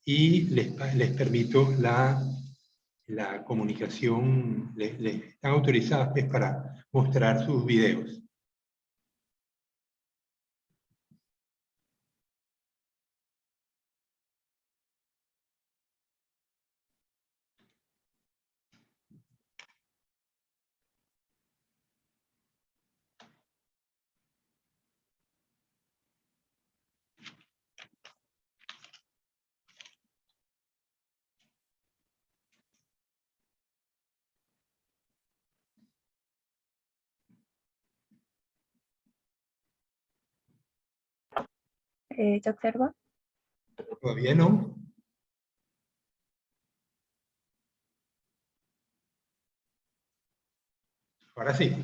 y les permito la comunicación, les están autorizadas pues, para mostrar sus videos. ¿Se observa? ¿Todavía no? Ahora sí.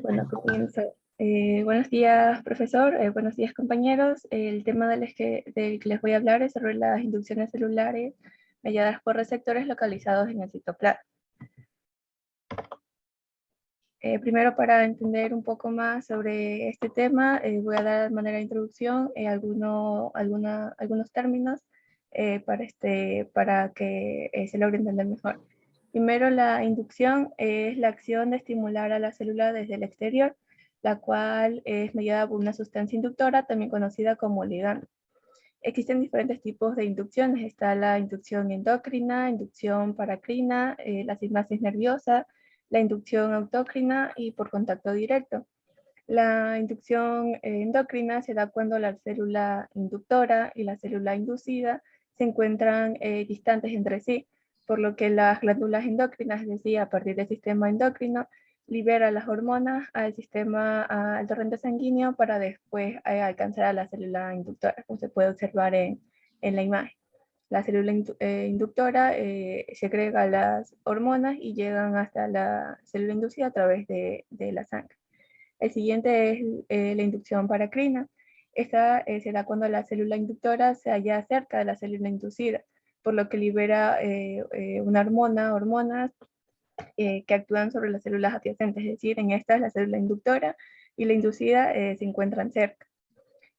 Bueno, comienzo. Buenos días, profesor. Buenos días, compañeros. El tema del que les voy a hablar es sobre las inducciones celulares mediadas por receptores localizados en el citoplasma. Primero, para entender un poco más sobre este tema, voy a dar de manera de introducción algunos términos para que se logre entender mejor. Primero, la inducción es la acción de estimular a la célula desde el exterior, la cual es mediada por una sustancia inductora, también conocida como ligando. Existen diferentes tipos de inducciones. Está la inducción endocrina, inducción paracrina, la sinapsis nerviosa, la inducción autócrina y por contacto directo. La inducción endocrina se da cuando la célula inductora y la célula inducida se encuentran distantes entre sí, por lo que las glándulas endocrinas, es decir, a partir del sistema endocrino, libera las hormonas al torrente sanguíneo para después alcanzar a la célula inductora, como se puede observar en la imagen. La célula inductora segrega las hormonas y llegan hasta la célula inducida a través de la sangre. El siguiente es la inducción paracrina. Esta se da cuando la célula inductora se halla cerca de la célula inducida, por lo que libera hormonas que actúan sobre las células adyacentes, es decir, en esta la célula inductora y la inducida se encuentran cerca.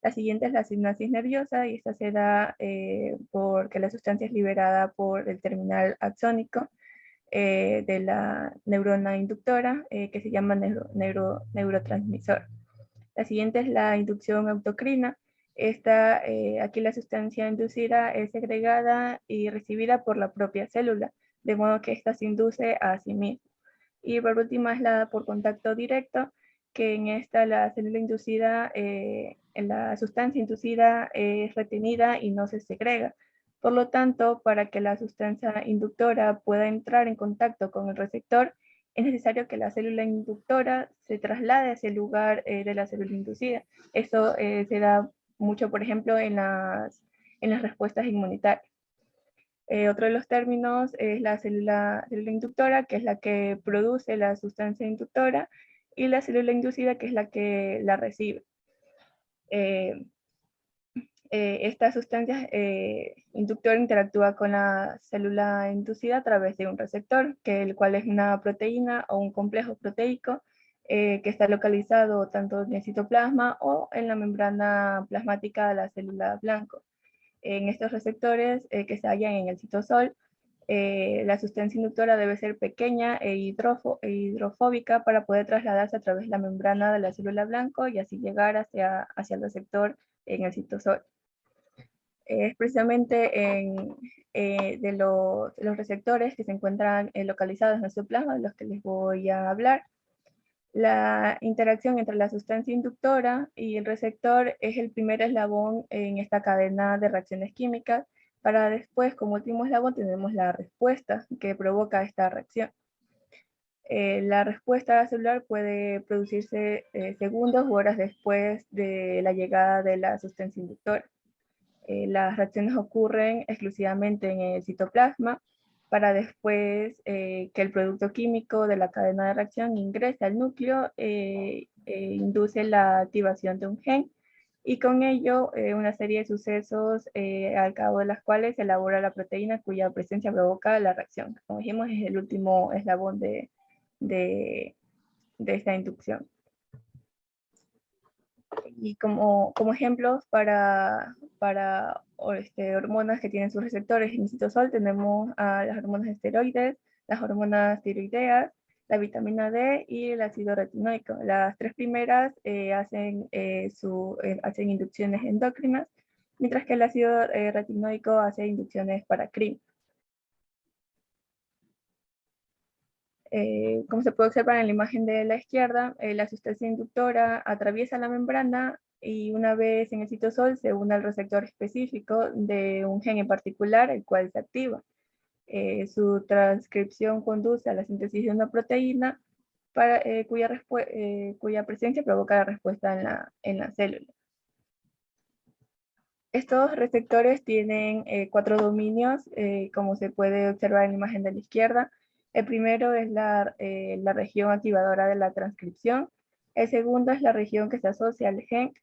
La siguiente es la sinapsis nerviosa y esta se da porque la sustancia es liberada por el terminal axónico de la neurona inductora que se llama neurotransmisor. La siguiente es la inducción autocrina. Aquí la sustancia inducida es segregada y recibida por la propia célula, de modo que ésta se induce a sí misma. Y por último es la por contacto directo, que en esta la célula inducida, la sustancia inducida es retenida y no se segrega. Por lo tanto, para que la sustancia inductora pueda entrar en contacto con el receptor, es necesario que la célula inductora se traslade hacia el lugar de la célula inducida. Eso se da mucho, por ejemplo, en las respuestas inmunitarias. Otro de los términos es la célula inductora, que es la que produce la sustancia inductora, y la célula inducida, que es la que la recibe. Esta sustancia inductora interactúa con la célula inducida a través de un receptor, el cual es una proteína o un complejo proteico que está localizado tanto en el citoplasma o en la membrana plasmática de la célula blanco. En estos receptores que se hallan en el citosol, la sustancia inductora debe ser pequeña e hidrofóbica para poder trasladarse a través de la membrana de la célula blanco y así llegar hacia el receptor en el citosol. Es precisamente de los receptores que se encuentran localizados en el citoplasma de los que les voy a hablar. La interacción entre la sustancia inductora y el receptor es el primer eslabón en esta cadena de reacciones químicas. Para después, como último eslabón, tenemos la respuesta que provoca esta reacción. La respuesta celular puede producirse segundos u horas después de la llegada de la sustancia inductora. Las reacciones ocurren exclusivamente en el citoplasma para después que el producto químico de la cadena de reacción ingrese al núcleo induce la activación de un gen y con ello una serie de sucesos al cabo de las cuales se elabora la proteína cuya presencia provoca la reacción. Como dijimos, es el último eslabón de esta inducción. Y como ejemplos para hormonas que tienen sus receptores en citosol, tenemos a las hormonas esteroides, las hormonas tiroideas, la vitamina D y el ácido retinoico. Las tres primeras hacen inducciones endócrinas, mientras que el ácido retinoico hace inducciones para CRIM. Como se puede observar en la imagen de la izquierda, la sustancia inductora atraviesa la membrana y una vez en el citosol se une al receptor específico de un gen en particular, el cual se activa. Su transcripción conduce a la síntesis de una proteína cuya presencia provoca la respuesta en la célula. Estos receptores tienen 4 dominios, como se puede observar en la imagen de la izquierda. El primero es la región activadora de la transcripción. El segundo es la región que se asocia al gen.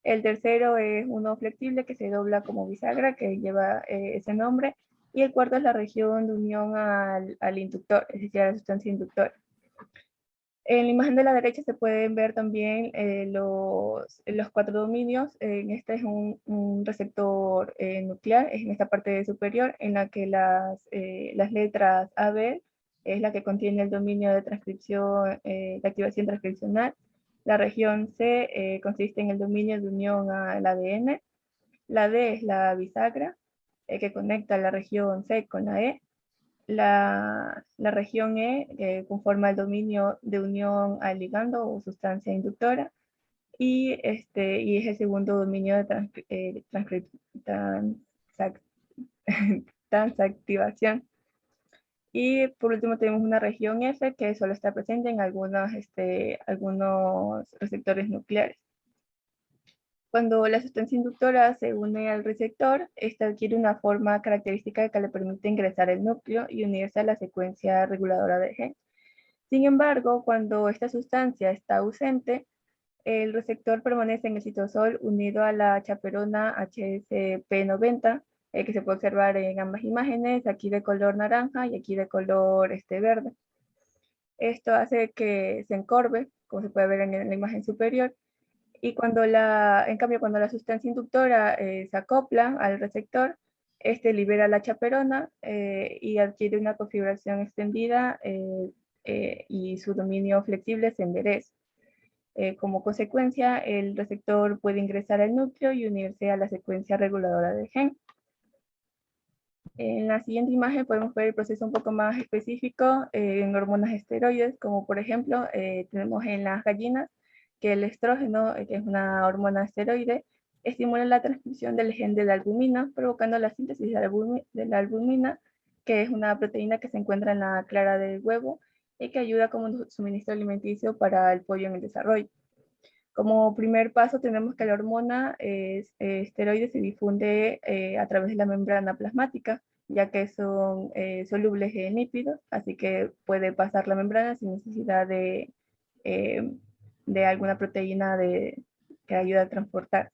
El tercero es uno flexible que se dobla como bisagra, que lleva ese nombre. Y el cuarto es la región de unión al inductor, es decir, a la sustancia inductora. En la imagen de la derecha se pueden ver también los 4 dominios. Este es un receptor nuclear, es en esta parte superior, en la que las letras AB es la que contiene el dominio de transcripción, de activación transcripcional. La región C consiste en el dominio de unión al ADN. La D es la bisagra, que conecta la región C con la E. La región E conforma el dominio de unión al ligando o sustancia inductora y es el segundo dominio de transactivación. Y por último tenemos una región F que solo está presente en algunos receptores nucleares. Cuando la sustancia inductora se une al receptor, esta adquiere una forma característica que le permite ingresar al núcleo y unirse a la secuencia reguladora del gen. Sin embargo, cuando esta sustancia está ausente, el receptor permanece en el citosol unido a la chaperona HSP90, que se puede observar en ambas imágenes, aquí de color naranja y aquí de color verde. Esto hace que se encorve, como se puede ver en la imagen superior, y en cambio, cuando la sustancia inductora se acopla al receptor, libera la chaperona y adquiere una configuración extendida y su dominio flexible se endereza. Como consecuencia, el receptor puede ingresar al núcleo y unirse a la secuencia reguladora del gen. En la siguiente imagen podemos ver el proceso un poco más específico en hormonas esteroides, como por ejemplo tenemos en las gallinas que el estrógeno, que es una hormona esteroide, estimula la transcripción del gen de la albumina, provocando la síntesis de la albumina, que es una proteína que se encuentra en la clara del huevo y que ayuda como suministro alimenticio para el pollo en el desarrollo. Como primer paso tenemos que la hormona esteroide se difunde a través de la membrana plasmática, ya que son solubles en lípidos, así que puede pasar la membrana sin necesidad de alguna proteína que ayude a transportar.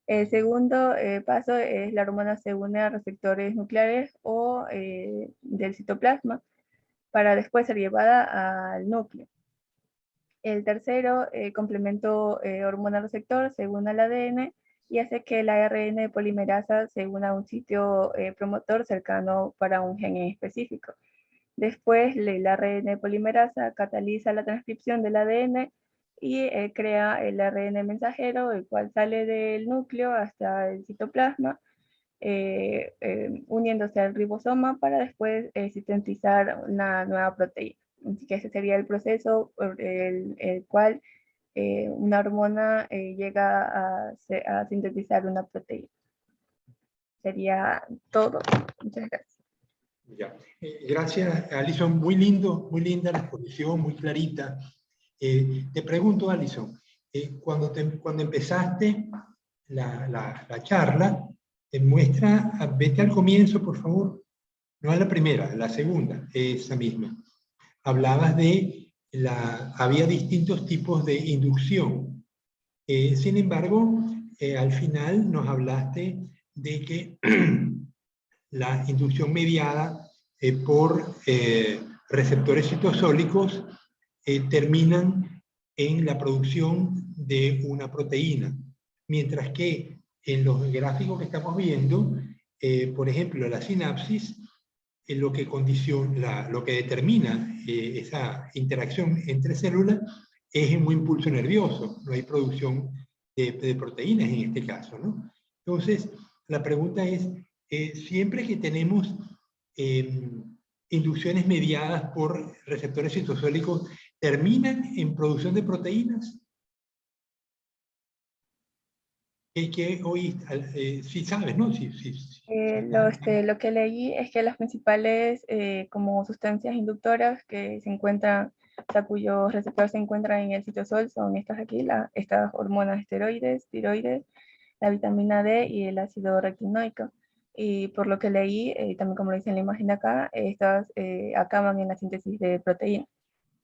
El segundo paso es la hormona se une a receptores nucleares o del citoplasma para después ser llevada al núcleo. El tercero, complemento hormona receptor, se une al ADN y hace que el ARN polimerasa se una a un sitio promotor cercano para un gen específico. Después, el ARN polimerasa cataliza la transcripción del ADN y crea el ARN mensajero, el cual sale del núcleo hasta el citoplasma, uniéndose al ribosoma para después sintetizar una nueva proteína. Así que ese sería el proceso por el cual una hormona llega a sintetizar una proteína. Sería todo. Muchas gracias. Ya. Gracias, Alison. Muy linda la exposición, muy clarita. Te pregunto, Alison, cuando empezaste la charla, vete al comienzo, por favor. No a la primera, a la segunda, esa misma. Hablabas de había distintos tipos de inducción. Sin embargo, al final nos hablaste de que la inducción mediada por receptores citosólicos terminan en la producción de una proteína, mientras que en los gráficos que estamos viendo, por ejemplo, la sinapsis, lo que determina esa interacción entre células es un impulso nervioso, no hay producción de proteínas en este caso, ¿no? Entonces, la pregunta es, siempre que tenemos inducciones mediadas por receptores citosólicos, ¿terminan en producción de proteínas? ¿Qué oíste? Sí sabes, ¿no? Sí. Lo que leí es que las principales como sustancias inductoras que se encuentran, o sea, cuyos receptores se encuentran en el citosol son estas aquí, estas hormonas esteroides, tiroides, la vitamina D y el ácido retinoico. Y por lo que leí, también como lo dice en la imagen de acá, estas acaban en la síntesis de proteínas.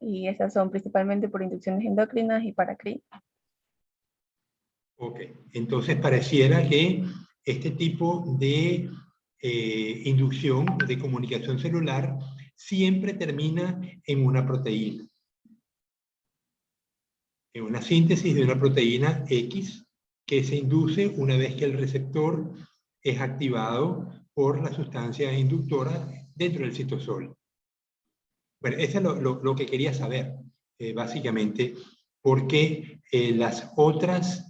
Y esas son principalmente por inducciones endocrinas y para CRI. Ok, entonces pareciera que este tipo de inducción de comunicación celular siempre termina en una proteína. En una síntesis de una proteína X que se induce una vez que el receptor es activado por la sustancia inductora dentro del citosol. Bueno, eso es lo que quería saber, básicamente, porque las otras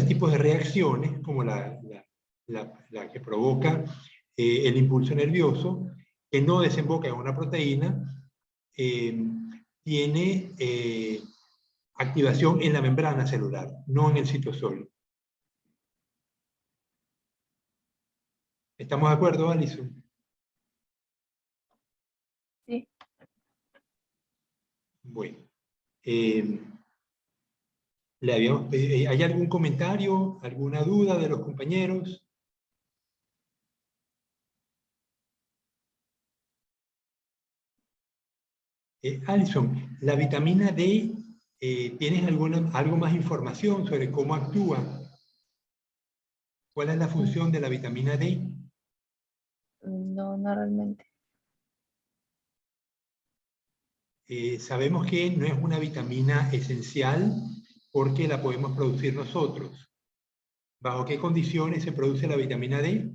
tipos de reacciones, como la que provoca el impulso nervioso, que no desemboca en una proteína, tiene activación en la membrana celular, no en el citosol. ¿Estamos de acuerdo, Alison? Sí. Bueno. ¿Hay algún comentario, alguna duda de los compañeros? Alison, la vitamina D, ¿tienes algo más información sobre cómo actúa? ¿Cuál es la función de la vitamina D? No, no realmente. Sabemos que no es una vitamina esencial porque la podemos producir nosotros. ¿Bajo qué condiciones se produce la vitamina D?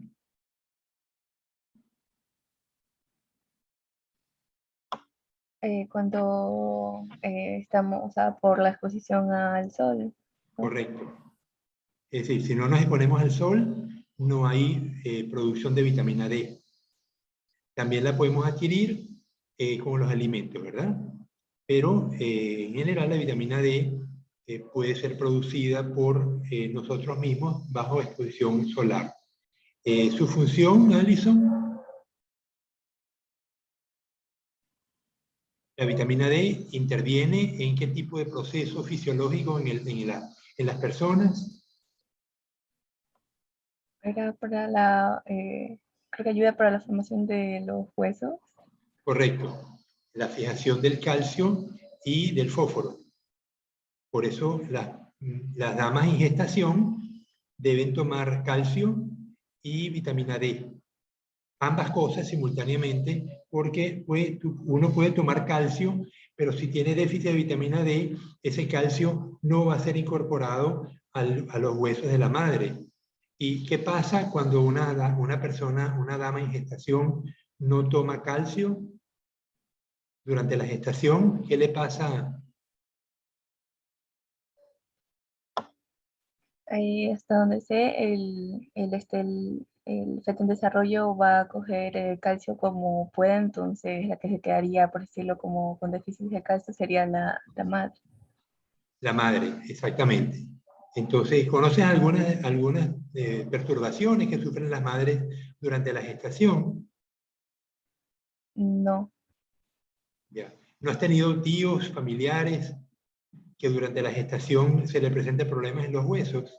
Cuando estamos, o sea, por la exposición al sol, ¿no? Correcto. Es decir, si no nos exponemos al sol, no hay producción de vitamina D. También la podemos adquirir con los alimentos, ¿verdad? Pero en general la vitamina D puede ser producida por nosotros mismos bajo exposición solar. ¿Su función, Alison? La vitamina D interviene en qué tipo de proceso fisiológico en las personas. Era para la, creo que ayuda para la formación de los huesos. Correcto. La fijación del calcio y del fósforo. Por eso las damas en gestación deben tomar calcio y vitamina D. Ambas cosas simultáneamente, porque uno puede tomar calcio, pero si tiene déficit de vitamina D, ese calcio no va a ser incorporado a los huesos de la madre. ¿Y qué pasa cuando una dama en gestación no toma calcio durante la gestación? ¿Qué le pasa? Ahí hasta donde sé, el feto en desarrollo va a coger el calcio como pueda, entonces la que se quedaría, por decirlo, como con déficit de calcio sería la madre. La madre, exactamente. Entonces, ¿conoces algunas perturbaciones que sufren las madres durante la gestación? No. Ya. ¿No has tenido tíos, familiares que durante la gestación se le presenten problemas en los huesos?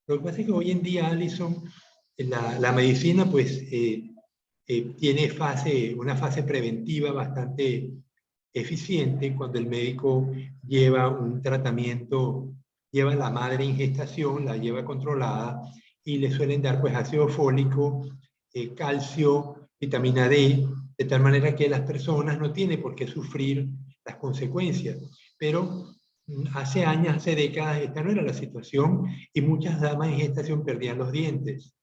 Lo que pasa es que hoy en día, Alison, la medicina pues tiene una fase preventiva bastante eficiente cuando el médico lleva un tratamiento, lleva a la madre en gestación, la lleva controlada y le suelen dar pues ácido fólico, calcio, vitamina D, de tal manera que las personas no tienen por qué sufrir las consecuencias. Pero hace años, hace décadas, esta no era la situación y muchas damas en gestación perdían los dientes,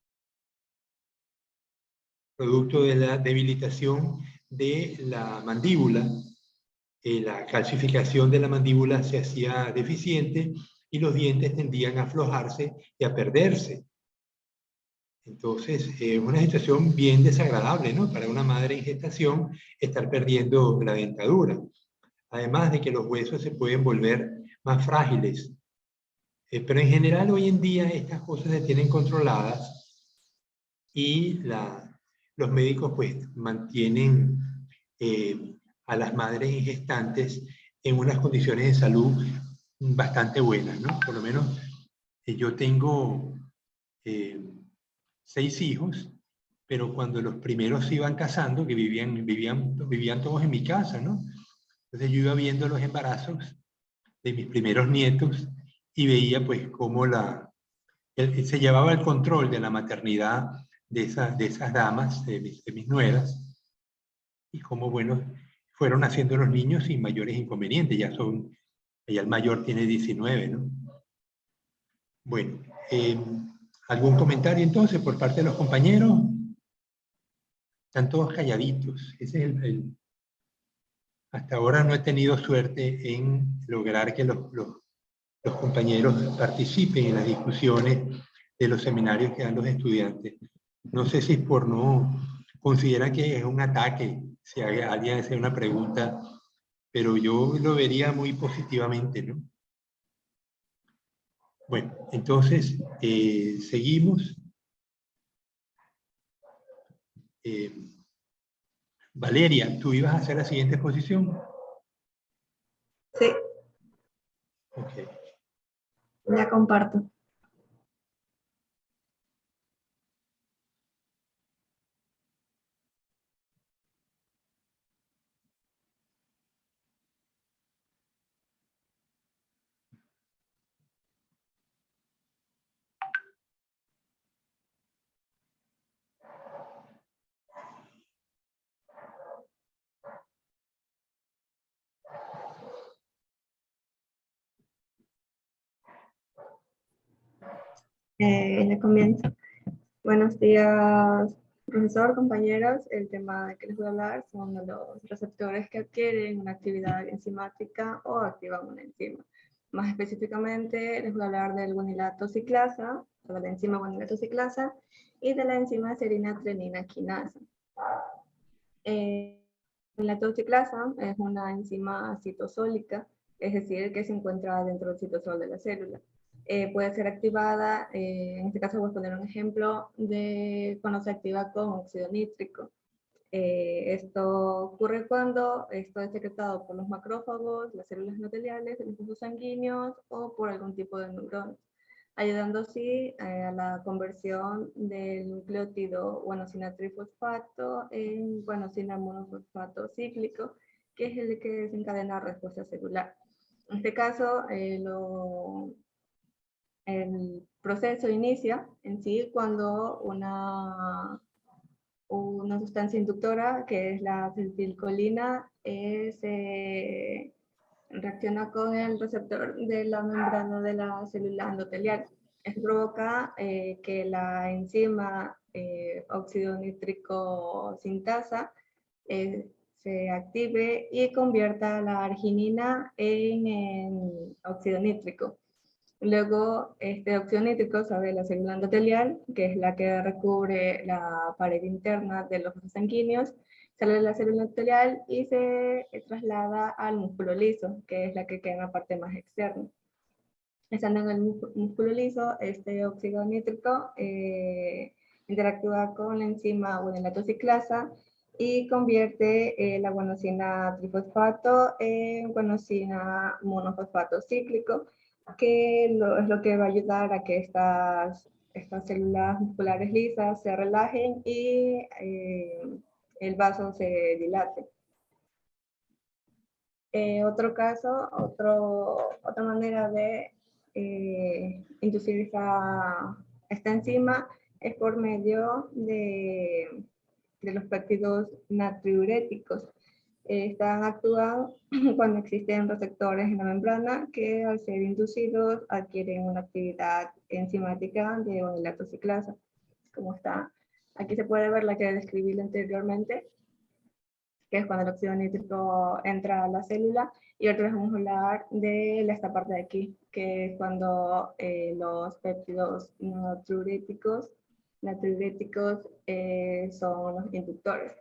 producto de la debilitación de la mandíbula. La calcificación de la mandíbula se hacía deficiente y los dientes tendían a aflojarse y a perderse. Entonces, una situación bien desagradable, ¿no? Para una madre en gestación estar perdiendo la dentadura. Además de que los huesos se pueden volver más frágiles. Pero en general hoy en día estas cosas se tienen controladas y los médicos pues mantienen a las madres gestantes en unas condiciones de salud bastante buenas, ¿no? Por lo menos yo tengo 6 hijos, pero cuando los primeros se iban casando, que vivían todos en mi casa, ¿no? Entonces yo iba viendo los embarazos de mis primeros nietos y veía pues cómo se llevaba el control de la maternidad de esas damas, de mis nueras, y cómo, bueno, fueron haciendo los niños sin mayores inconvenientes. Ya el mayor tiene 19, ¿no? Bueno, ¿algún comentario entonces por parte de los compañeros? Están todos calladitos. Ese es hasta ahora no he tenido suerte en lograr que los compañeros participen en las discusiones de los seminarios que dan los estudiantes. No sé si por no consideran que es un ataque, si alguien hace una pregunta, pero yo lo vería muy positivamente, ¿no? Bueno, entonces seguimos. Valeria, ¿tú ibas a hacer la siguiente exposición? Sí. Ok. Ya comparto. Ya comienzo. Buenos días, profesor, compañeros. El tema de que les voy a hablar son los receptores que adquieren una actividad enzimática o activan una enzima. Más específicamente, les voy a hablar del guanilato ciclasa, de la enzima guanilato ciclasa, y de la enzima serina trenina quinasa. La ciclasa es una enzima citosólica, es decir, que se encuentra dentro del citosol de la célula. Puede ser activada, en este caso voy a poner un ejemplo de cuando se activa con óxido nítrico. Esto ocurre cuando esto es secretado por los macrófagos, las células endoteliales, los vasos sanguíneos o por algún tipo de neuronas, ayudando así a la conversión del nucleótido guanosina trifosfato en guanosina monofosfato cíclico, que es el que desencadena respuesta celular. En este caso, el proceso inicia en sí cuando una sustancia inductora, que es la acetilcolina, se reacciona con el receptor de la membrana de la célula endotelial. Esto provoca que la enzima óxido nítrico sintasa se active y convierta la arginina en óxido nítrico. Luego, este óxido nítrico sale de la célula endotelial, que es la que recubre la pared interna de los vasos sanguíneos, sale de la célula endotelial y se traslada al músculo liso, que es la que queda en la parte más externa. Estando en el músculo liso, este óxido nítrico interactúa con la enzima guanilato ciclasa y convierte la guanosina trifosfato en guanosina monofosfato cíclico, que es lo que va a ayudar a que estas estas células musculares lisas se relajen y el vaso se dilate. Otro caso, otra manera de inducir esta enzima es por medio de los péptidos natriuréticos. Actúan cuando existen receptores en la membrana que al ser inducidos adquieren una actividad enzimática de vanilato ciclasa. Como está, aquí se puede ver la que describí anteriormente, que es cuando el óxido nítrico entra a la célula, y ahora les vamos a hablar de esta parte de aquí, que es cuando los péptidos natriuréticos son los inductores.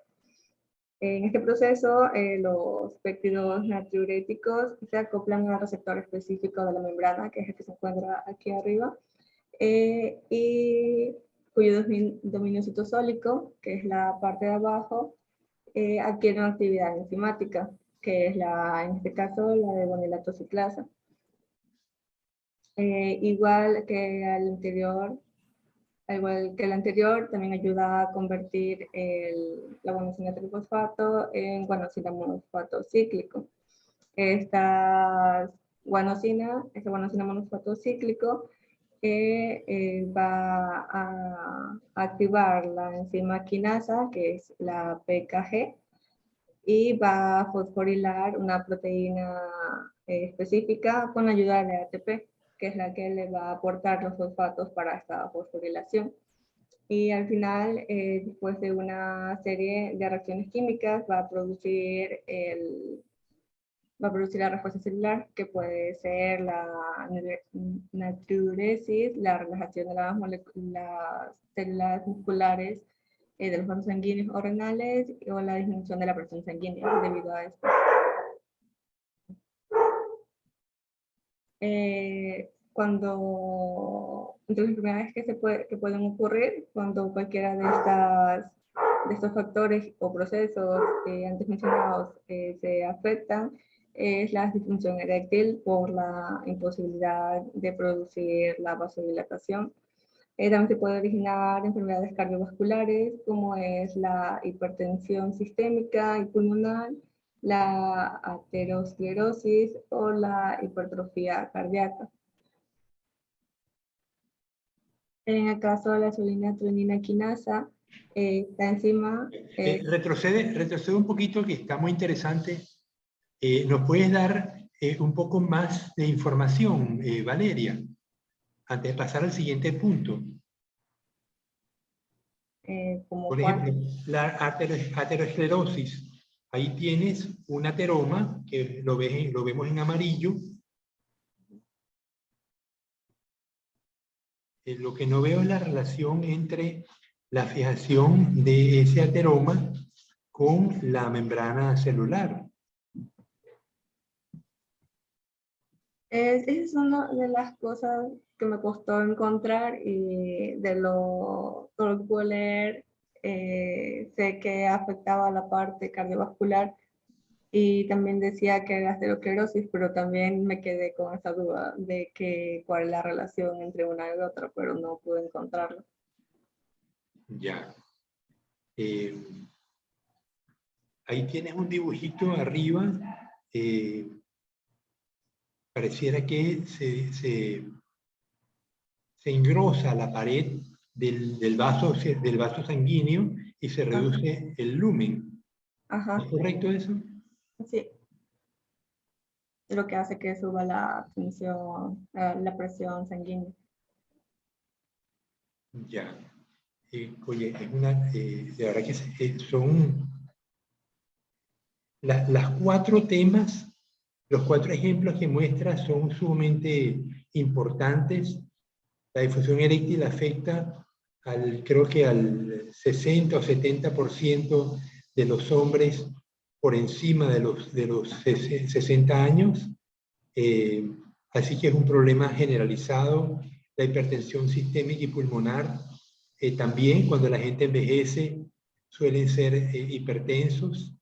En este proceso, los péptidos natriuréticos se acoplan al receptor específico de la membrana, que es el que se encuentra aquí arriba, y cuyo dominio citosólico, que es la parte de abajo, adquiere una actividad enzimática, que es en este caso la de vanilato ciclasa. Igual que el anterior, también ayuda a convertir la guanosina trifosfato en guanosina monofosfato cíclico. Ese guanosina monofosfato cíclico va a activar la enzima quinasa, que es la PKG, y va a fosforilar una proteína específica con la ayuda de ATP, que es la que le va a aportar los fosfatos para esta fosforilación. Y al final, después de una serie de reacciones químicas, va a producir la respuesta celular, que puede ser la natriuresis, la relajación de las células musculares de los vasos sanguíneos o renales, o la disminución de la presión sanguínea debido a esto. Entre las enfermedades que pueden ocurrir cuando cualquiera de estos factores o procesos antes mencionados se afectan, es la disfunción eréctil por la imposibilidad de producir la vasodilatación. También se puede originar enfermedades cardiovasculares, como es la hipertensión sistémica y pulmonar, la aterosclerosis o la hipertrofia cardíaca. En el caso de la insulina-tronina quinasa, esta enzima... retrocede un poquito, que está muy interesante. ¿Nos puedes dar un poco más de información, Valeria, antes de pasar al siguiente punto? Por ejemplo, la aterosclerosis. Ahí tienes un ateroma, que lo vemos en amarillo. Lo que no veo es la relación entre la fijación de ese ateroma con la membrana celular. Esa es una de las cosas que me costó encontrar, y todo lo que pude leer, sé que afectaba a la parte cardiovascular y también decía que era aterosclerosis, pero también me quedé con esa duda de cuál es la relación entre una y otra, pero no pude encontrarlo. Ya. Ahí tienes un dibujito arriba. Pareciera que se engrosa la pared del vaso sanguíneo y se reduce el lumen. Ajá. ¿Es correcto eso? Sí. Lo que hace que suba la presión sanguínea. Ya. Oye, de verdad que son las 4 temas, los 4 ejemplos que muestras son sumamente importantes. La disfunción eréctil afecta creo que al 60 o 70% de los hombres por encima de los 60 años. Así que es un problema generalizado. La hipertensión sistémica y pulmonar, también cuando la gente envejece suelen ser hipertensos,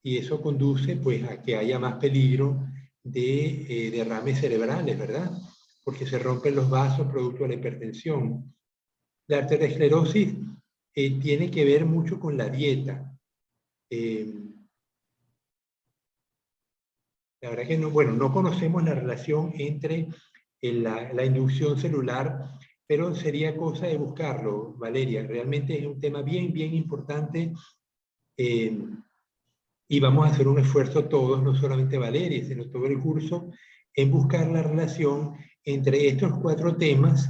y eso conduce pues a que haya más peligro de derrames cerebrales, ¿verdad? Porque se rompen los vasos producto de la hipertensión. La arteriosclerosis tiene que ver mucho con la dieta. La verdad que no, bueno, no conocemos la relación entre la inducción celular, pero sería cosa de buscarlo, Valeria. Realmente es un tema bien, bien importante y vamos a hacer un esfuerzo todos, no solamente Valeria, sino todo el curso, en buscar la relación entre estos 4 temas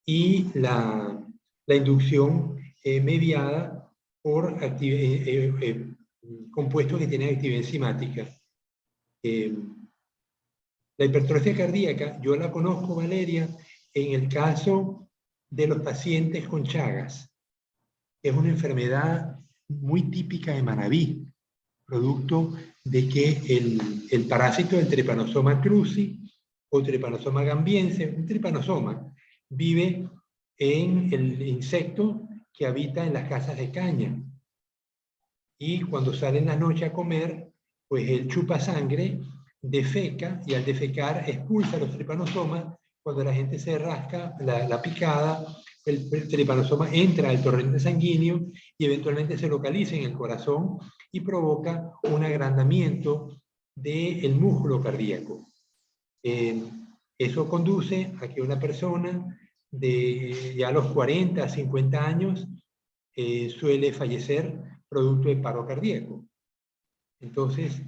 y la inducción mediada por compuestos que tienen actividad enzimática. La hipertrofia cardíaca, yo la conozco, Valeria, en el caso de los pacientes con Chagas. Es una enfermedad muy típica de Manabí, producto de que el parásito del Trypanosoma cruzi o Trypanosoma gambiense, un trypanosoma, vive en el insecto que habita en las casas de caña. Y cuando sale en la noche a comer, pues él chupa sangre, defeca, y al defecar expulsa los tripanosomas. Cuando la gente se rasca la picada, el tripanosoma entra al torrente sanguíneo y eventualmente se localiza en el corazón y provoca un agrandamiento del músculo cardíaco. Eso conduce a que una persona de ya los 40 a 50 años suele fallecer producto de paro cardíaco. Entonces,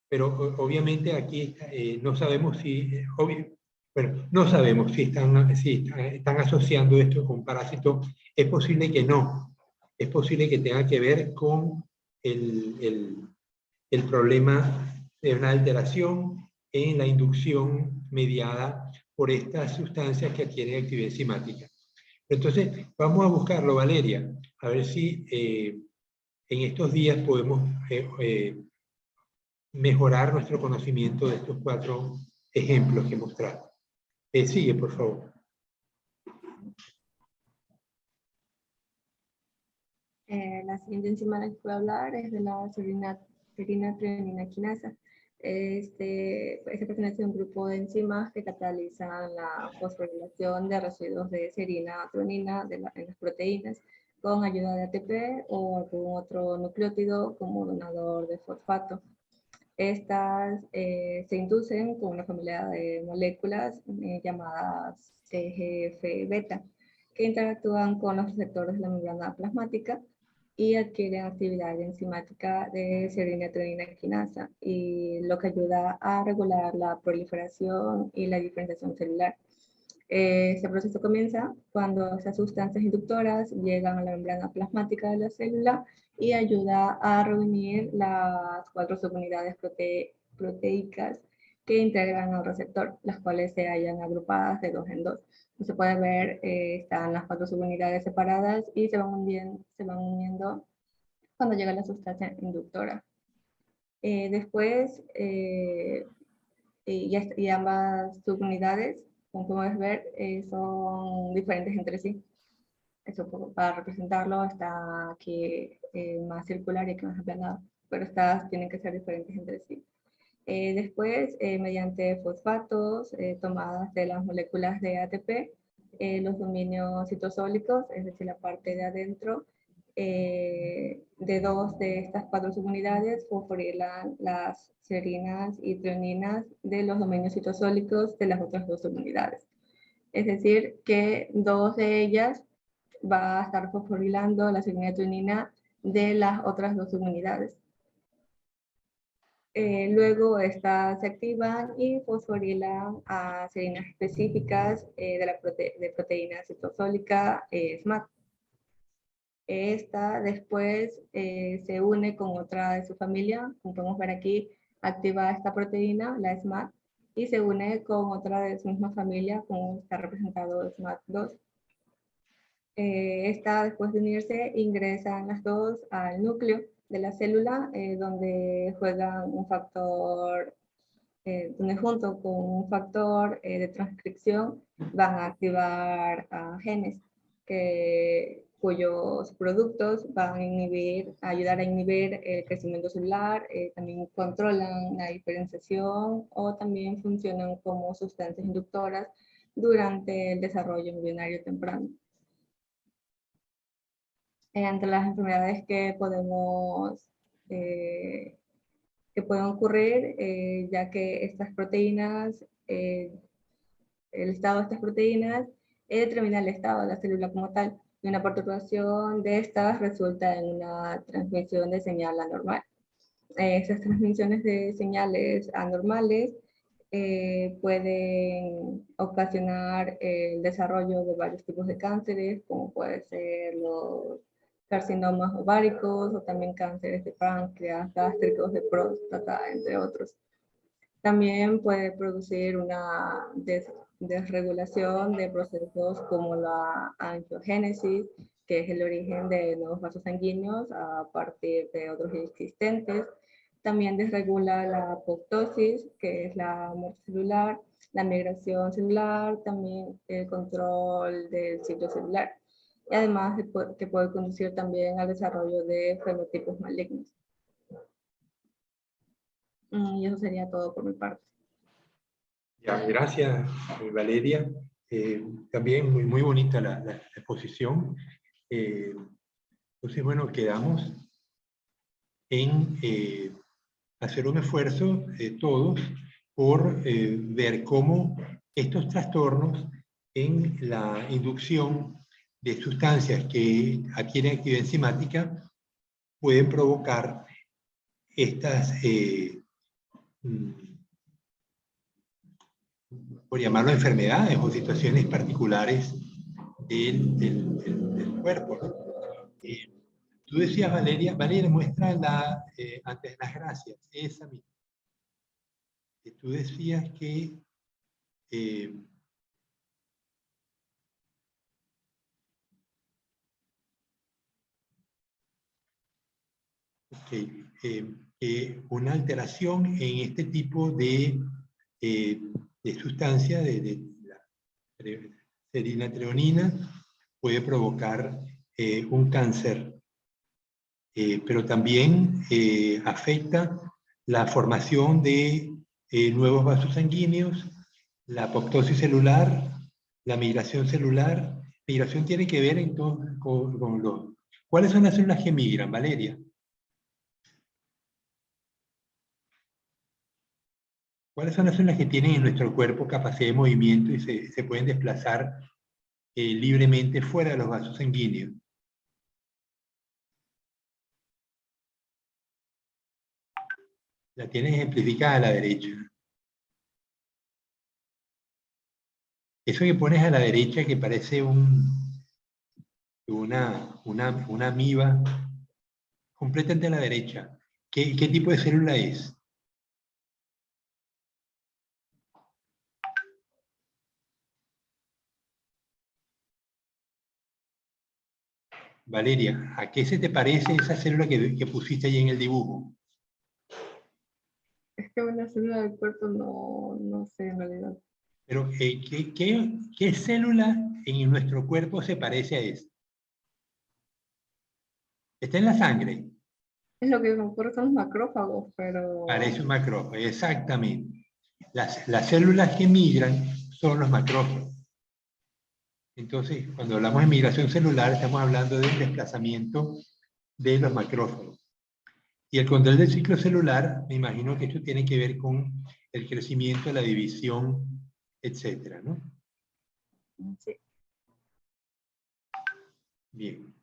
pero obviamente aquí no sabemos si, no sabemos si están asociando esto con parásito. Es posible que no. Es posible que tenga que ver con el problema de una alteración en la inducción mediada por estas sustancias que adquieren actividad enzimática. Entonces, vamos a buscarlo, Valeria, a ver si en estos días podemos mejorar nuestro conocimiento de estos 4 ejemplos que mostrado. Sigue, por favor. La siguiente enzima de la que voy a hablar es de la serina treonina quinasa. Este pertenece a un grupo de enzimas que catalizan la fosforilación de residuos de serina treonina en las proteínas con ayuda de ATP o algún otro nucleótido como donador de fosfato. Estas se inducen con una familia de moléculas llamadas TGF-beta que interactúan con los receptores de la membrana plasmática y adquieren actividad enzimática de serina treonina quinasa, y lo que ayuda a regular la proliferación y la diferenciación celular. Este proceso comienza cuando esas sustancias inductoras llegan a la membrana plasmática de la célula y ayuda a reunir las 4 subunidades proteicas que integran al receptor, las cuales se hallan agrupadas de 2 en 2. Como se puede ver, están las 4 subunidades separadas y se van uniendo cuando llega la sustancia inductora. Después, y ambas subunidades, como puedes ver, son diferentes entre sí. Eso para representarlo está aquí más circular y aquí más aplanado, pero estas tienen que ser diferentes entre sí. Después, mediante fosfatos tomadas de las moléculas de ATP, los dominios citosólicos, es decir, la parte de adentro, de 2 de estas 4 subunidades fosforilan las serinas y treoninas de los dominios citosólicos de las otras 2 subunidades. Es decir, que 2 de ellas va a estar fosforilando la serina y treonina de las otras 2 subunidades. Luego estas se activan y fosforilan a serinas específicas de proteína citosólica SMAD. Esta después se une con otra de su familia, como podemos ver aquí, activa esta proteína, la SMAD, y se une con otra de su misma familia, como está representado SMAD2. Esta, después de unirse, ingresan las 2 al núcleo de la célula, donde juegan un factor, donde junto con un factor de transcripción van a activar genes cuyos productos van a ayudar a inhibir el crecimiento celular, también controlan la diferenciación o también funcionan como sustancias inductoras durante el desarrollo embrionario temprano. entre las enfermedades que que pueden ocurrir, ya que estas proteínas, el estado de estas proteínas determina el estado de la célula como tal, y una perturbación de estas resulta en una transmisión de señal anormal. Esas transmisiones de señales anormales pueden ocasionar el desarrollo de varios tipos de cánceres, como puede ser los carcinomas ováricos o también cánceres de páncreas, gástricos, de próstata, entre otros. También puede producir una desregulación de procesos como la angiogénesis, que es el origen de nuevos vasos sanguíneos a partir de otros existentes. También desregula la apoptosis, que es la muerte celular, la migración celular, también el control del ciclo celular. Y además que puede conducir también al desarrollo de fenotipos malignos. Y eso sería todo por mi parte. Ya, gracias, Valeria. También muy bonita la exposición. Entonces, bueno, quedamos en hacer un esfuerzo todos por ver cómo estos trastornos en la inducción de sustancias que adquieren actividad enzimática pueden provocar estas, por llamarlo enfermedades o situaciones particulares del cuerpo. Tú decías, Valeria muestra antes las gracias, esa misma. Tú decías que una alteración en este tipo de sustancia, de la serina puede provocar un cáncer, pero también afecta la formación de nuevos vasos sanguíneos, la apoptosis celular, la migración celular. Migración tiene que ver entonces con los... ¿Cuáles son las células que migran, Valeria? ¿Cuáles son las células que tienen en nuestro cuerpo capacidad de movimiento y se pueden desplazar libremente fuera de los vasos sanguíneos? La tienes ejemplificada a la derecha. Eso que pones a la derecha que parece una amiba, completamente a la derecha. ¿Qué tipo de célula es? Valeria, ¿a qué se te parece esa célula que pusiste ahí en el dibujo? Es que una célula del cuerpo no sé en realidad. Pero, ¿qué célula en nuestro cuerpo se parece a esa? Está en la sangre. Es lo que me ocurre son los macrófagos, pero... Parece un macrófago, exactamente. Las células que migran son los macrófagos. Entonces, cuando hablamos de migración celular, estamos hablando del desplazamiento de los macrófagos. Y el control del ciclo celular, me imagino que esto tiene que ver con el crecimiento, la división, etcétera, ¿no? Sí. Bien.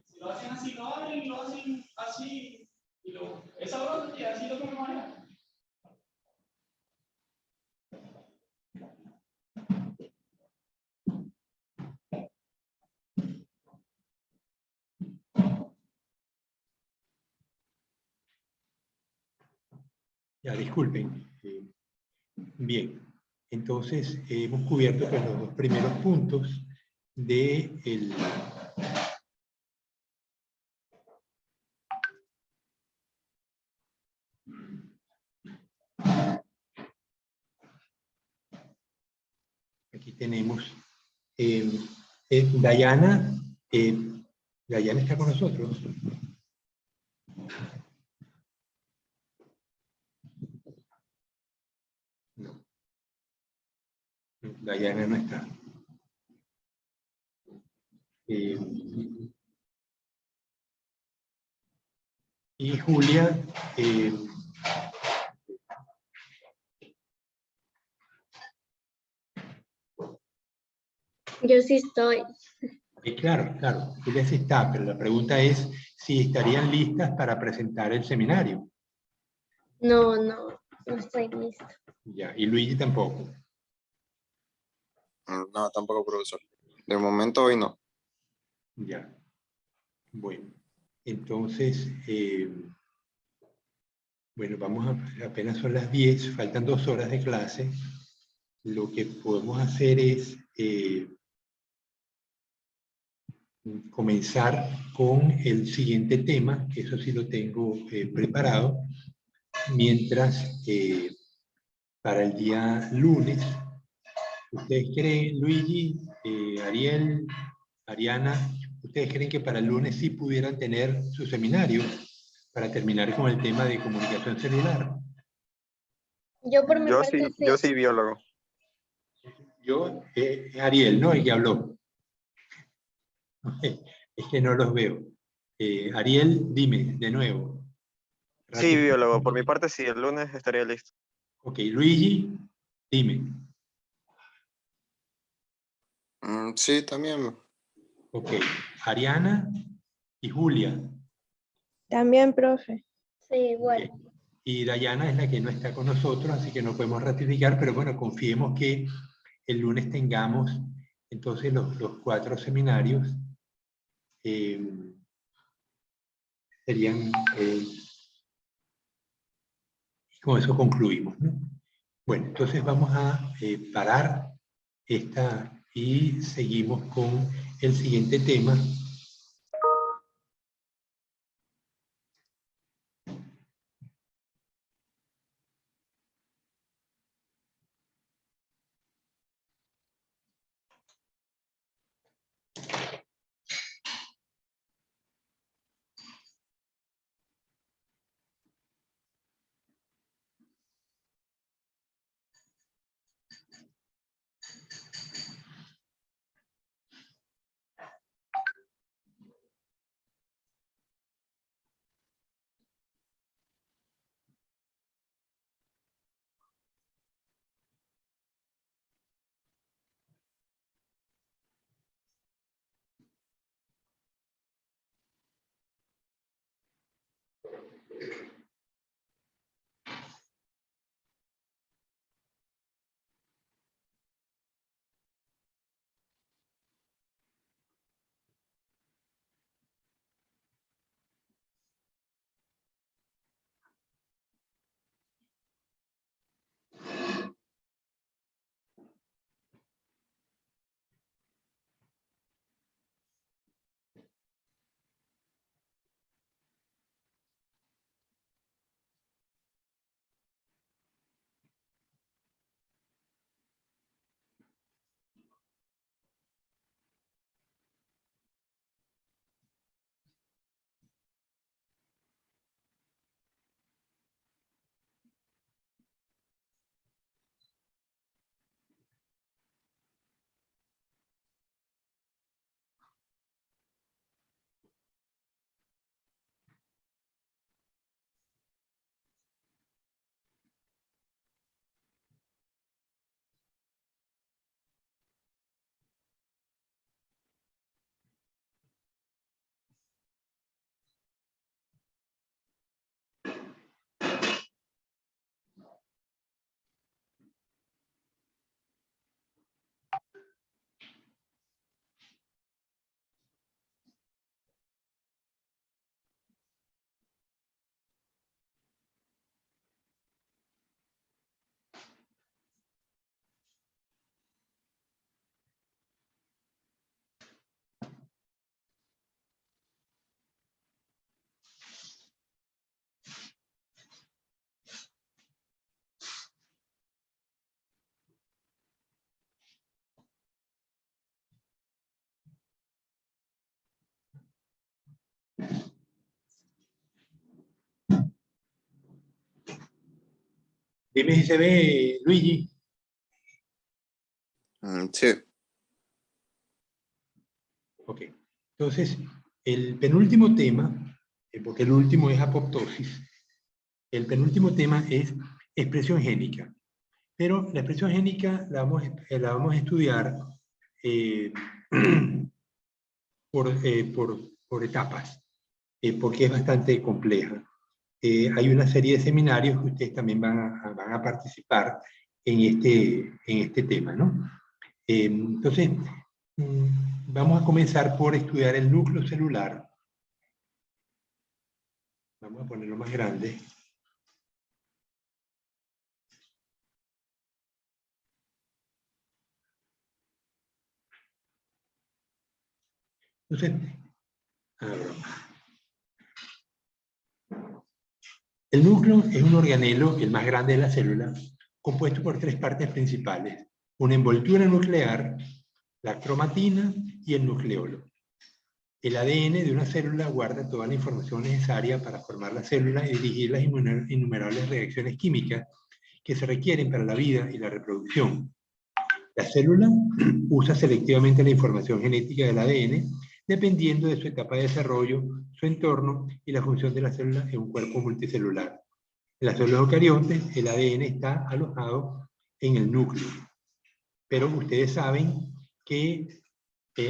Si lo hacen así, lo abren y lo hacen así. Y lo, es sabroso y así lo comemos allá. Ya, disculpen. Bien, entonces hemos cubierto pues, los dos primeros puntos de el... Aquí tenemos Dayana. Dayana está con nosotros. No. Dayana no está. Y Julia, Yo sí estoy. claro, claro, Julia sí está, pero la pregunta es si estarían listas para presentar el seminario. No estoy lista. Ya, y Luigi tampoco. No, tampoco, profesor. De momento hoy no. Ya. Bueno, entonces, bueno, apenas son las 10, faltan 2 horas de clase. Lo que podemos hacer es comenzar con el siguiente tema, que eso sí lo tengo preparado, mientras para el día lunes, ¿ustedes creen, Luigi, Ariel, Ariana, ustedes creen que para el lunes sí pudieran tener su seminario para terminar con el tema de comunicación celular? Yo por mi parte sí. Yo sí, biólogo. Yo, Ariel, ¿no? El que habló. Es que no los veo. Ariel, dime, de nuevo. Sí, biólogo. Por mi parte sí, el lunes estaría listo. Ok, Luigi, dime. Sí, también. Ok, Ariana y Julia. También, profe. Sí, igual. Ok. Y Dayana es la que no está con nosotros, así que no podemos ratificar, pero bueno, confiemos que el lunes tengamos entonces los 4 seminarios. Serían, con eso concluimos, ¿no? Bueno, entonces vamos a parar esta y seguimos con el siguiente tema. Dime si se ve, Luigi. Sí. Ok. Entonces, el penúltimo tema, porque el último es apoptosis, el penúltimo tema es expresión génica. Pero la expresión génica la vamos a estudiar por etapas, porque es bastante compleja. Hay una serie de seminarios que ustedes también van a participar en este tema, ¿no? Entonces, vamos a comenzar por estudiar el núcleo celular. Vamos a ponerlo más grande. Entonces, el núcleo es un organelo, el más grande de la célula, compuesto por tres partes principales: una envoltura nuclear, la cromatina y el nucleolo. El ADN de una célula guarda toda la información necesaria para formar la célula y dirigir las innumerables reacciones químicas que se requieren para la vida y la reproducción. La célula usa selectivamente la información genética del ADN dependiendo de su etapa de desarrollo, su entorno y la función de la célula en un cuerpo multicelular. En las células eucariontes, el ADN está alojado en el núcleo. Pero ustedes saben que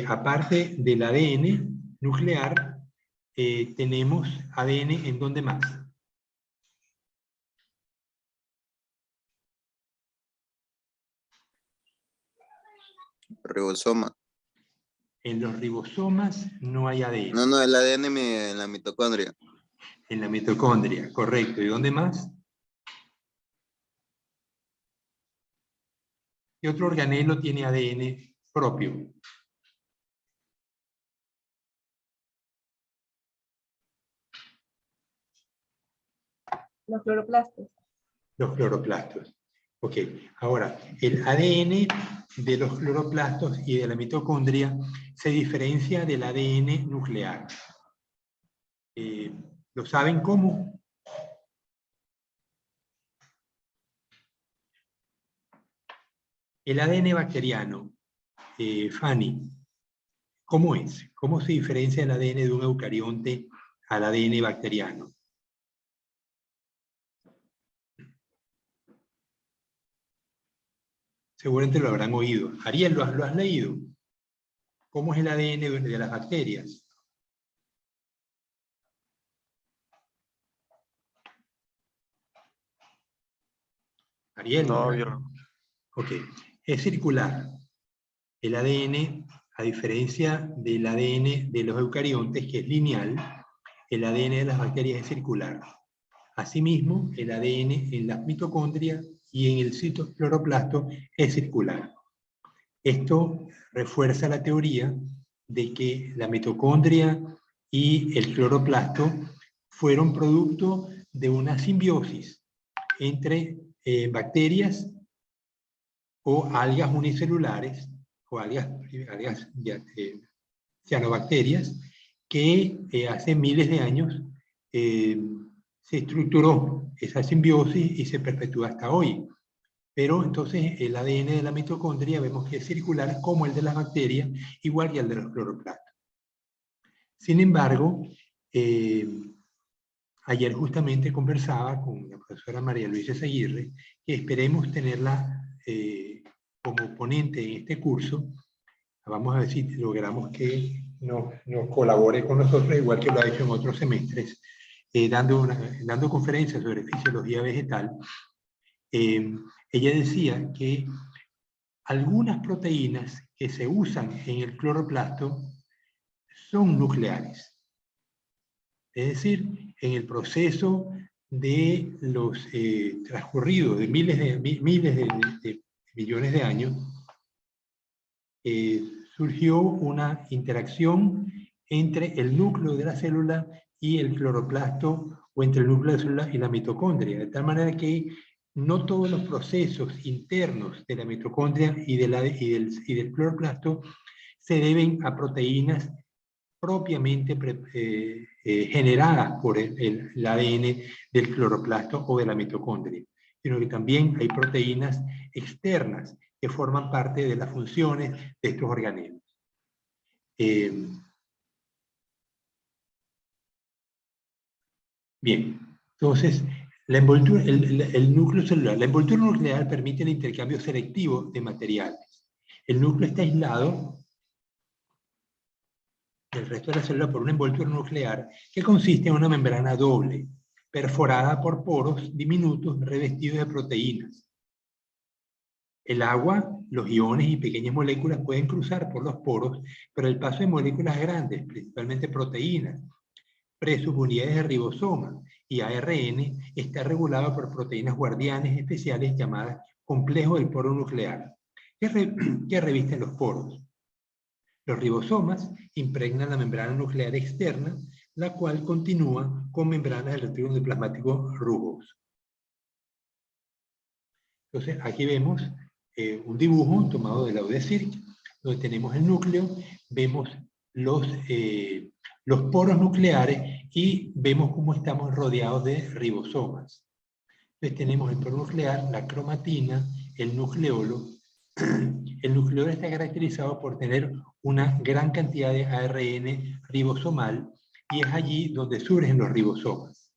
aparte del ADN nuclear, tenemos ADN ¿en dónde más? Ribosoma. En los ribosomas no hay ADN. No, el ADN en la mitocondria. En la mitocondria, correcto. ¿Y dónde más? ¿Qué otro organelo tiene ADN propio? Los cloroplastos. Los cloroplastos. Ok, ahora, el ADN de los cloroplastos y de la mitocondria se diferencia del ADN nuclear. ¿Lo saben cómo? El ADN bacteriano, Fanny, ¿cómo es? ¿Cómo se diferencia el ADN de un eucarionte al ADN bacteriano? Seguramente lo habrán oído. Ariel, ¿lo has leído? ¿Cómo es el ADN de las bacterias? Ariel, No, ¿verdad? yo no. Ok, es circular. El ADN, a diferencia del ADN de los eucariontes, que es lineal, el ADN de las bacterias es circular. Asimismo, el ADN en las mitocondrias y en el citocloroplasto es circular. Esto refuerza la teoría de que la mitocondria y el cloroplasto fueron producto de una simbiosis entre bacterias o algas unicelulares o algas cianobacterias que hace miles de años se estructuró esa simbiosis y se perpetúa hasta hoy. Pero entonces el ADN de la mitocondria vemos que es circular como el de las bacterias, igual que el de los cloroplastos. Sin embargo, ayer justamente conversaba con la profesora María Luisa Aguirre, que esperemos tenerla como ponente en este curso. Vamos a ver si logramos que nos colabore con nosotros, igual que lo ha hecho en otros semestres, dando conferencias sobre fisiología vegetal. Ella decía que algunas proteínas que se usan en el cloroplasto son nucleares. Es decir, en el proceso de los transcurridos de miles de millones de años, surgió una interacción entre el núcleo de la célula y el cloroplasto, o entre el núcleo de la célula y la mitocondria, de tal manera que no todos los procesos internos de la mitocondria y del cloroplasto se deben a proteínas propiamente generadas por el ADN del cloroplasto o de la mitocondria. sino que también hay proteínas externas que forman parte de las funciones de estos organelos. Bien, entonces, la envoltura, el núcleo celular. La envoltura nuclear permite el intercambio selectivo de materiales. El núcleo está aislado del resto de la célula por una envoltura nuclear que consiste en una membrana doble, perforada por poros diminutos revestidos de proteínas. El agua, los iones y pequeñas moléculas pueden cruzar por los poros, pero el paso de moléculas grandes, principalmente proteínas, subunidades de ribosoma y ARN, está regulado por proteínas guardianes especiales llamadas complejo del poro nuclear, que revisten los poros. Los ribosomas impregnan la membrana nuclear externa, la cual continúa con membranas del retículo endoplasmático rugoso. Entonces, aquí vemos un dibujo tomado de la UDECIRC, donde tenemos el núcleo, vemos los poros nucleares y vemos cómo estamos rodeados de ribosomas. Entonces tenemos el poro nuclear, la cromatina, el nucleolo. El nucleolo está caracterizado por tener una gran cantidad de ARN ribosomal y es allí donde surgen los ribosomas.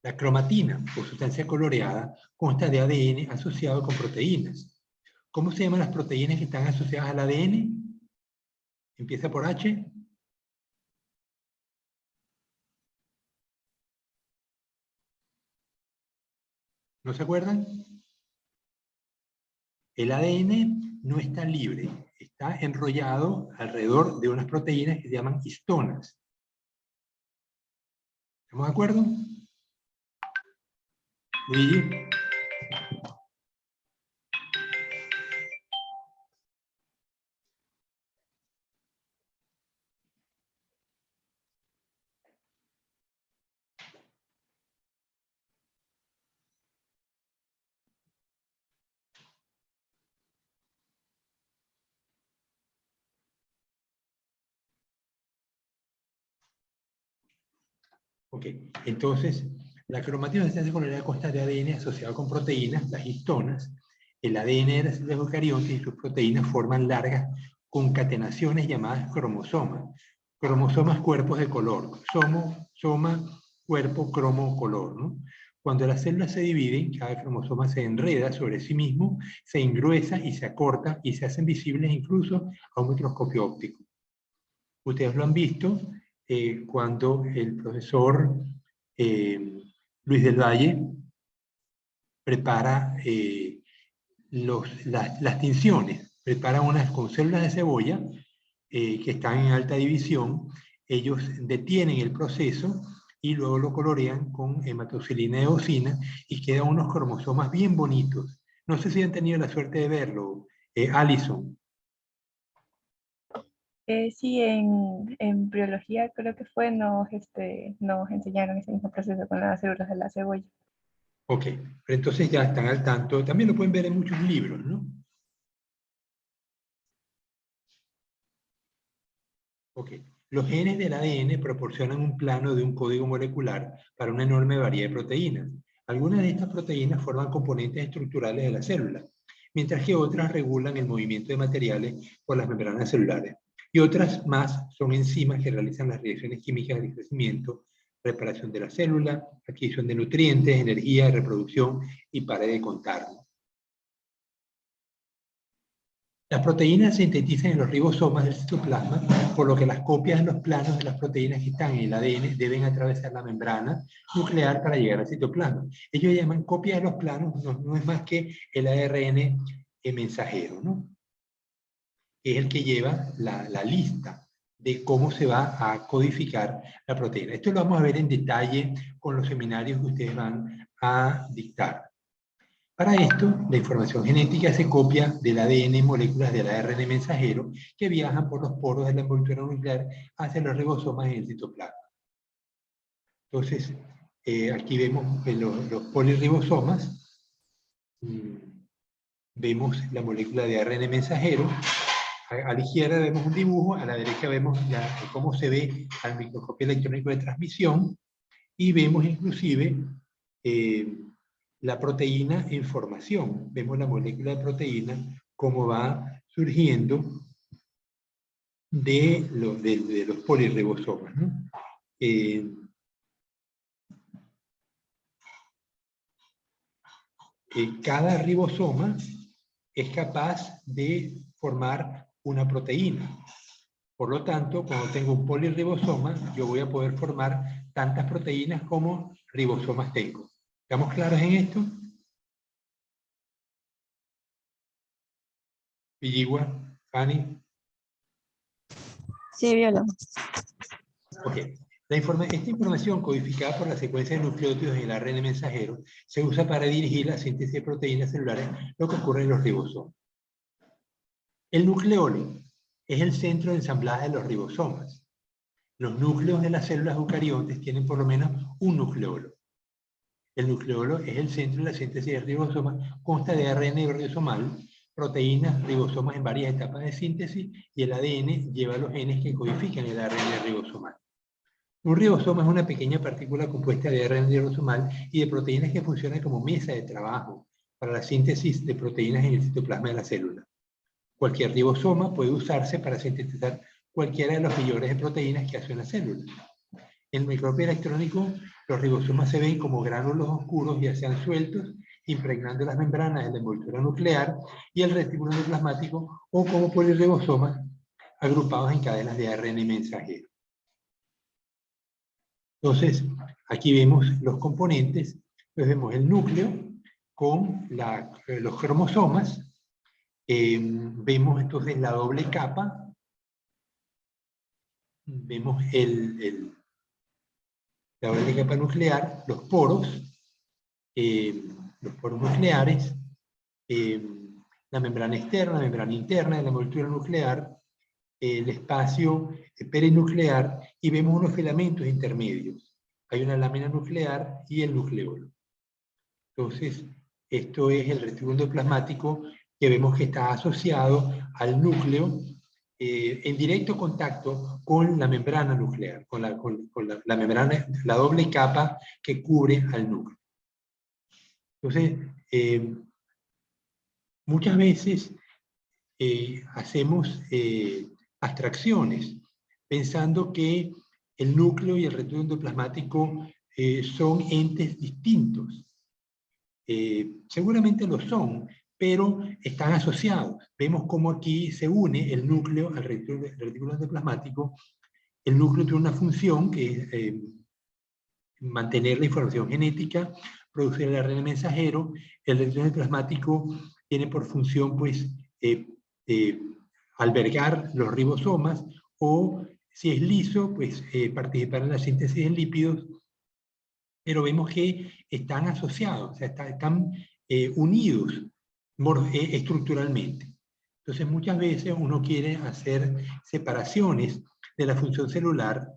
La cromatina, o sustancia coloreada, consta de ADN asociado con proteínas. ¿Cómo se llaman las proteínas que están asociadas al ADN? Empieza por H. ¿No se acuerdan? El ADN no está libre, está enrollado alrededor de unas proteínas que se llaman histonas. ¿Estamos de acuerdo? Luigi. Ok, entonces, la cromatina es una sustancia coloreada consta de ADN asociado con proteínas, las histonas. El ADN de las células eucariontes y sus proteínas forman largas concatenaciones llamadas cromosomas. Cromosomas, cuerpos de color. Soma, cuerpo, cromo, color, ¿no? Cuando las células se dividen, cada cromosoma se enreda sobre sí mismo, se engruesa y se acorta y se hacen visibles incluso a un microscopio óptico. Ustedes lo han visto cuando el profesor Luis del Valle prepara las tinciones, prepara unas con células de cebolla que están en alta división. Ellos detienen el proceso y luego lo colorean con hematoxilina de eosina y quedan unos cromosomas bien bonitos. No sé si han tenido la suerte de verlo, Alison. Sí, en biología creo que fue, nos enseñaron ese mismo proceso con las células de la cebolla. Ok, pero entonces ya están al tanto. También lo pueden ver en muchos libros, ¿no? Ok, los genes del ADN proporcionan un plano de un código molecular para una enorme variedad de proteínas. Algunas de estas proteínas forman componentes estructurales de la célula, mientras que otras regulan el movimiento de materiales por las membranas celulares. Y otras más son enzimas que realizan las reacciones químicas de crecimiento, reparación de la célula, adquisición de nutrientes, energía, reproducción y para de contar. Las proteínas se sintetizan en los ribosomas del citoplasma, por lo que las copias de los planos de las proteínas que están en el ADN deben atravesar la membrana nuclear para llegar al citoplasma. Ellos llaman copias de los planos, no es más que el ARN mensajero, ¿no? Es el que lleva la lista de cómo se va a codificar la proteína. Esto lo vamos a ver en detalle con los seminarios que ustedes van a dictar. Para esto, la información genética se copia del ADN en moléculas del ARN mensajero que viajan por los poros de la envoltura nuclear hacia los ribosomas en el citoplasma. Entonces, aquí vemos los polirribosomas. Vemos la molécula de ARN mensajero. A la izquierda vemos un dibujo, a la derecha vemos cómo se ve al microscopio electrónico de transmisión, y vemos inclusive la proteína en formación. Vemos la molécula de proteína, cómo va surgiendo de los polirribosomas, ¿no? Cada ribosoma es capaz de formar una proteína. Por lo tanto, cuando tengo un polirribosoma, yo voy a poder formar tantas proteínas como ribosomas tengo. ¿Estamos claros en esto? Villigua, Fanny. Sí, Viola. Ok. Esta información codificada por la secuencia de nucleótidos en el ARN mensajero se usa para dirigir la síntesis de proteínas celulares, lo que ocurre en los ribosomas. El nucleolo es el centro de ensamblaje de los ribosomas. Los núcleos de las células eucariontes tienen por lo menos un nucleolo. El nucleolo es el centro de la síntesis de ribosomas, consta de ARN ribosomal, proteínas, ribosomas en varias etapas de síntesis, y el ADN lleva los genes que codifican el ARN ribosomal. Un ribosoma es una pequeña partícula compuesta de ARN ribosomal y de proteínas que funcionan como mesa de trabajo para la síntesis de proteínas en el citoplasma de la célula. Cualquier ribosoma puede usarse para sintetizar cualquiera de los millones de proteínas que hace una célula. En el microscopio electrónico, los ribosomas se ven como gránulos oscuros, ya sean sueltos, impregnando las membranas de la envoltura nuclear y el retículo endoplasmático, o como polirribosomas agrupados en cadenas de ARN mensajero. Entonces, aquí vemos los componentes. Pues vemos el núcleo con los cromosomas. Vemos entonces la doble capa. Vemos la doble capa nuclear, los poros nucleares, la membrana externa, la membrana interna de la envoltura nuclear, el espacio perinuclear, y vemos unos filamentos intermedios. Hay una lámina nuclear y el nucleolo. Entonces, esto es el retículo endoplasmático, que vemos que está asociado al núcleo en directo contacto con la membrana nuclear, con la membrana, la doble capa que cubre al núcleo. Entonces, muchas veces hacemos abstracciones, pensando que el núcleo y el retículo endoplasmático son entes distintos. Seguramente lo son, pero están asociados. Vemos cómo aquí se une el núcleo al retículo endoplasmático. El núcleo tiene una función que es mantener la información genética, producir el ARN mensajero. El retículo endoplasmático tiene por función, pues, albergar los ribosomas, o si es liso, pues participar en la síntesis de lípidos. Pero vemos que están asociados, o sea, están unidos estructuralmente. Entonces, muchas veces uno quiere hacer separaciones de la función celular,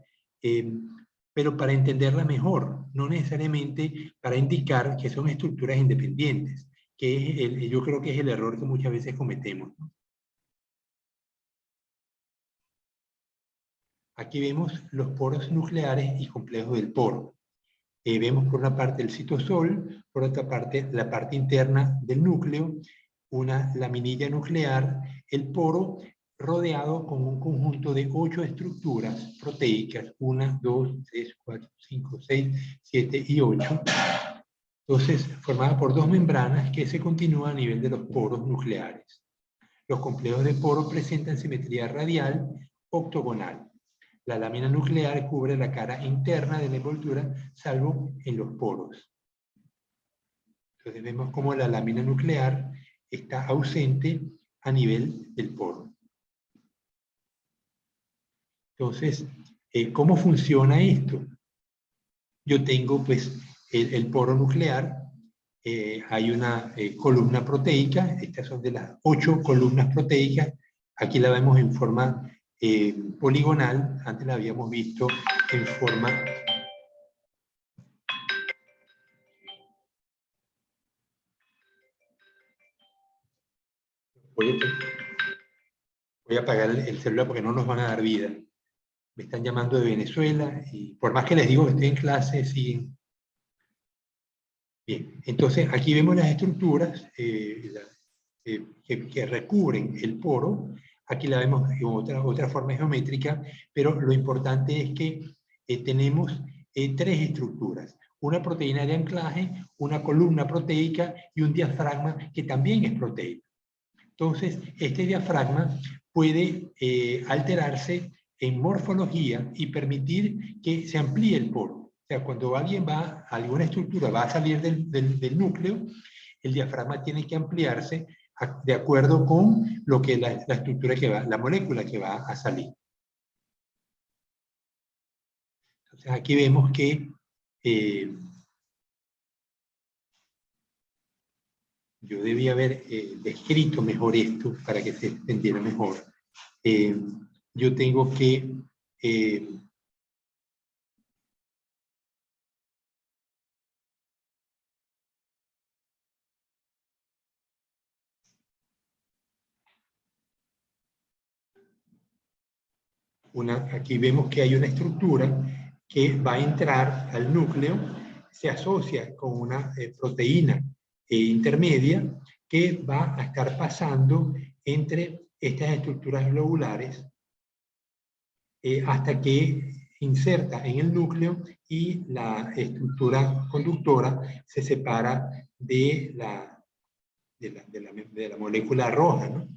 pero para entenderla mejor, no necesariamente para indicar que son estructuras independientes, que es yo creo que es el error que muchas veces cometemos, ¿no? Aquí vemos los poros nucleares y complejos del poro. Vemos por una parte el citosol, por otra parte la parte interna del núcleo, una laminilla nuclear, el poro rodeado con un conjunto de 8 estructuras proteicas, 1, 2, 3, 4, 5, 6, 7 y 8. Entonces, formada por 2 membranas que se continúan a nivel de los poros nucleares. Los complejos de poro presentan simetría radial octogonal. La lámina nuclear cubre la cara interna de la envoltura, salvo en los poros. Entonces vemos cómo la lámina nuclear está ausente a nivel del poro. Entonces, ¿cómo funciona esto? Yo tengo, pues, el poro nuclear. Hay una columna proteica. Estas son de las 8 columnas proteicas. Aquí la vemos en forma poligonal. Antes la habíamos visto en forma Voy a apagar el celular porque no nos van a dar vida. Me están llamando de Venezuela y por más que les digo que estoy en clase, siguen. Bien, entonces aquí vemos las estructuras que recubren el poro. Aquí la vemos en otra forma geométrica, pero lo importante es que tenemos tres estructuras. Una proteína de anclaje, una columna proteica y un diafragma que también es proteico. Entonces, este diafragma puede alterarse en morfología y permitir que se amplíe el poro. O sea, cuando alguien va, alguna estructura va a salir del núcleo, el diafragma tiene que ampliarse de acuerdo con lo que la estructura que va, la molécula que va a salir. Entonces, aquí vemos que yo debía haber descrito mejor esto para que se entendiera mejor. Yo tengo que aquí vemos que hay una estructura que va a entrar al núcleo, se asocia con una proteína intermedia que va a estar pasando entre estas estructuras globulares hasta que inserta en el núcleo y la estructura conductora se separa de la molécula roja, ¿no?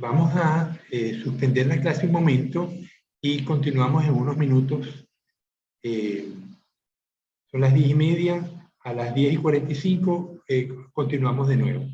Vamos a suspender la clase un momento y continuamos en unos minutos. Son las 10:30, a las 10:45 continuamos de nuevo.